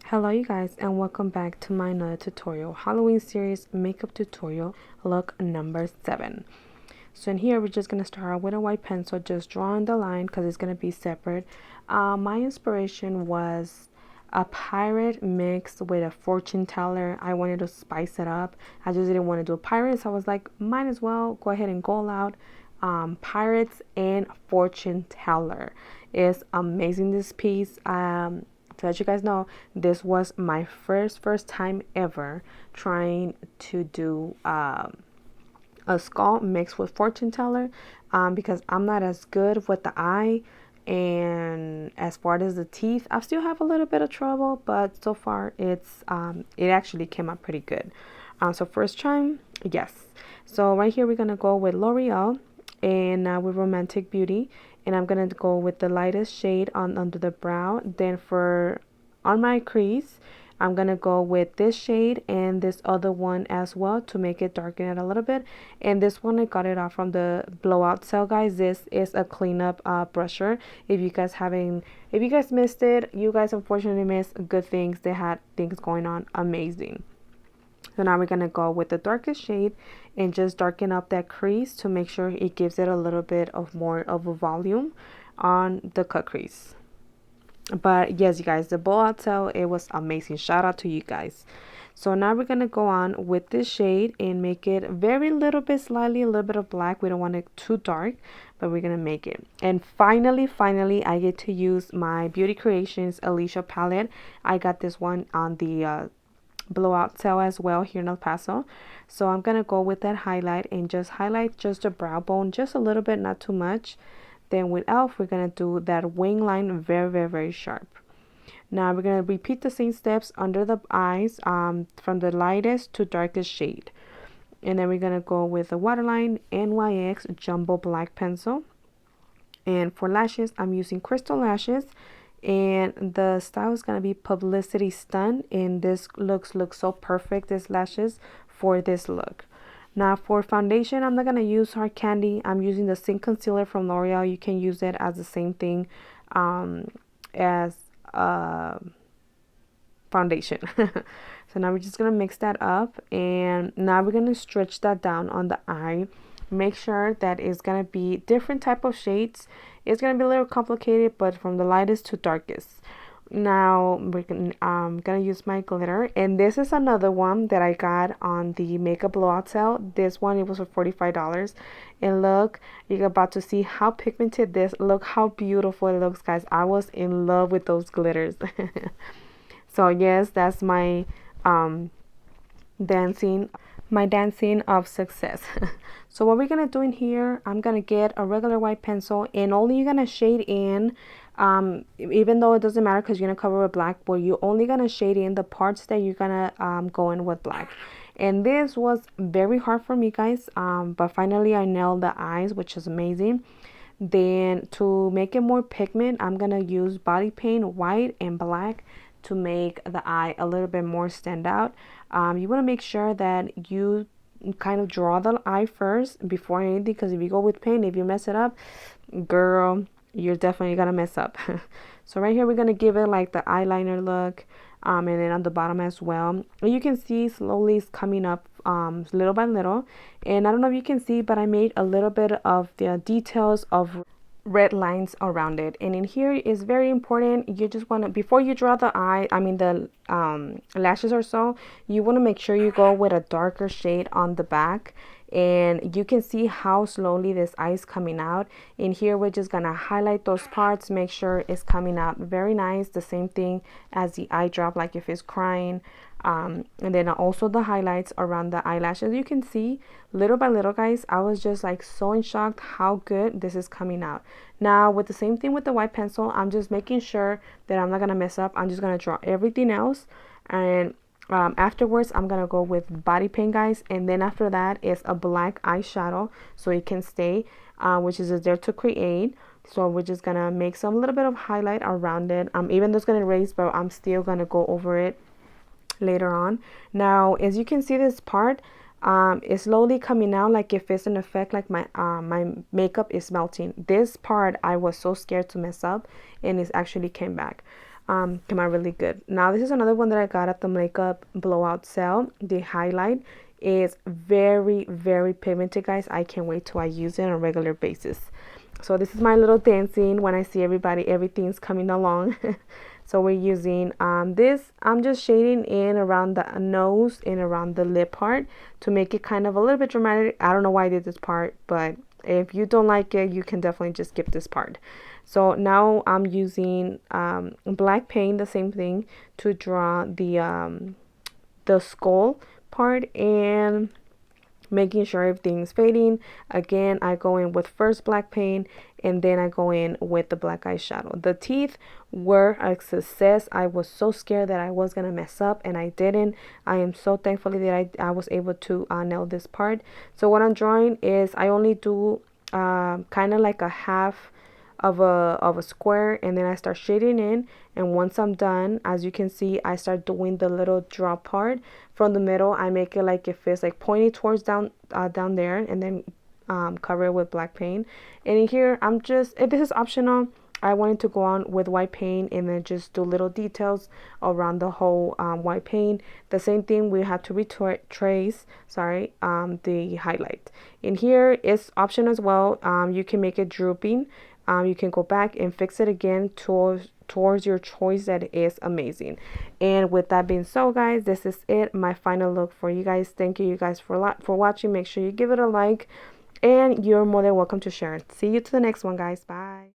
Hello you guys, and welcome back to my another tutorial, Halloween series makeup tutorial, look number 7. So in here we're just going to start out with a white pencil, just drawing the line because it's going to be separate. My inspiration was a pirate mixed with a fortune teller. I wanted to spice it up. I just didn't want to do a pirate, so I was like, might as well go ahead and go out. Pirates and fortune teller is amazing, this piece. To let you guys know, this was my first time ever trying to do a skull mixed with fortune teller, because I'm not as good with the eye, and as far as the teeth I still have a little bit of trouble, but so far it actually came out pretty good. So first time, yes. So right here we're gonna go with L'Oreal and with Romantic Beauty, and I'm gonna go with the lightest shade on under the brow. Then for on my crease, I'm gonna go with this shade and this other one as well to make it darken it a little bit. And this one I got it off from the blowout sale, guys. This is a cleanup brusher. If you guys missed it, you guys unfortunately missed good things. They had things going on amazing. So now we're gonna go with the darkest shade and just darken up that crease to make sure it gives it a little bit of more of a volume on the cut crease. But yes, you guys, the blowout sale, it was amazing. Shout out to you guys. So now we're gonna go on with this shade and make it very little bit, slightly a little bit of black. We don't want it too dark, but we're gonna make it. And finally I get to use my Beauty Creations Alicia palette. I got this one on the blowout sale as well here in El Paso. So I'm gonna go with that highlight and just highlight just the brow bone just a little bit, not too much. Then with elf, we're gonna do that wing line very sharp. Now we're gonna repeat the same steps under the eyes, from the lightest to darkest shade. And then we're gonna go with the waterline NYX jumbo black pencil. And for lashes, I'm using Crystal Lashes, and the style is gonna be Publicity Stunt. And this looks so perfect, this lashes for this look. Now for foundation, I'm not going to use Hard Candy. I'm using the Sync Concealer from L'Oreal. You can use it as the same thing as foundation. So now we're just going to mix that up, and now we're going to stretch that down on the eye. Make sure that it's going to be different type of shades. It's going to be a little complicated, but from the lightest to darkest. Now we're gonna use my glitter, and this is another one that I got on the makeup blowout sale. This one, it was for $45, and look, you're about to see how pigmented this. Look how beautiful it looks, guys. I was in love with those glitters. So yes, that's my dancing of success. So what we're gonna do in here, I'm gonna get a regular white pencil, and only you're gonna shade in, even though it doesn't matter because you're gonna cover with black, but you're only gonna shade in the parts that you're gonna go in with black. And this was very hard for me, guys, but finally I nailed the eyes, which is amazing. Then to make it more pigment, I'm gonna use body paint white and black to make the eye a little bit more stand out. You want to make sure that you kind of draw the eye first before anything, because if you go with paint, if you mess it up, girl, you're definitely gonna mess up. So right here we're gonna give it like the eyeliner look, and then on the bottom as well. And you can see slowly it's coming up little by little. And I don't know if you can see, but I made a little bit of the details of red lines around it. And in here is very important, you just want to, before you draw the eye, the lashes or so, you want to make sure you go with a darker shade on the back. And you can see how slowly this eye is coming out. In here we're just gonna highlight those parts, make sure it's coming out very nice, the same thing as the eye drop, like if it's crying. And then also the highlights around the eyelashes. You can see little by little, guys, I was just like so in shock how good this is coming out. Now with the same thing with the white pencil, I'm just making sure that I'm not gonna mess up. I'm just gonna draw everything else, and afterwards I'm gonna go with body paint, guys. And then after that is a black eyeshadow, so it can stay, which is there to create. So we're just gonna make some little bit of highlight around it. Even though it's gonna erase, but I'm still gonna go over it later on. Now as you can see, this part is slowly coming out, like if it's an effect, like my makeup is melting. This part I was so scared to mess up, and it actually came back. came out really good. Now this is another one that I got at the makeup blowout sale. The highlight is very, very pigmented, guys. I can't wait till I use it on a regular basis. So this is my little dancing when I see everything's coming along. So we're using this. I'm just shading in around the nose and around the lip part to make it kind of a little bit dramatic. I don't know why I did this part, but if you don't like it, you can definitely just skip this part. So now I'm using black paint, the same thing, to draw the skull part and making sure everything's fading. Again, I go in with first black paint and then I go in with the black eyeshadow. The teeth were a success. I was so scared that I was gonna mess up and I didn't. I am so thankful that I was able to nail this part. So what I'm drawing is I only do kind of like a half of a square, and then I start shading in, and once I'm done, as you can see, I start doing the little drop part from the middle. I make it like it feels like pointing towards down there, and then cover it with black paint. And in here I'm just, if this is optional, I wanted to go on with white paint and then just do little details around the whole white paint. The same thing, we have to retrace, the highlight. In here is option as well. You can make it drooping. You can go back and fix it again towards your choice. That is amazing. And with that being so, guys, this is it, my final look for you guys. Thank you guys for watching. Make sure you give it a like, and you're more than welcome to share it. See you to the next one, guys. Bye.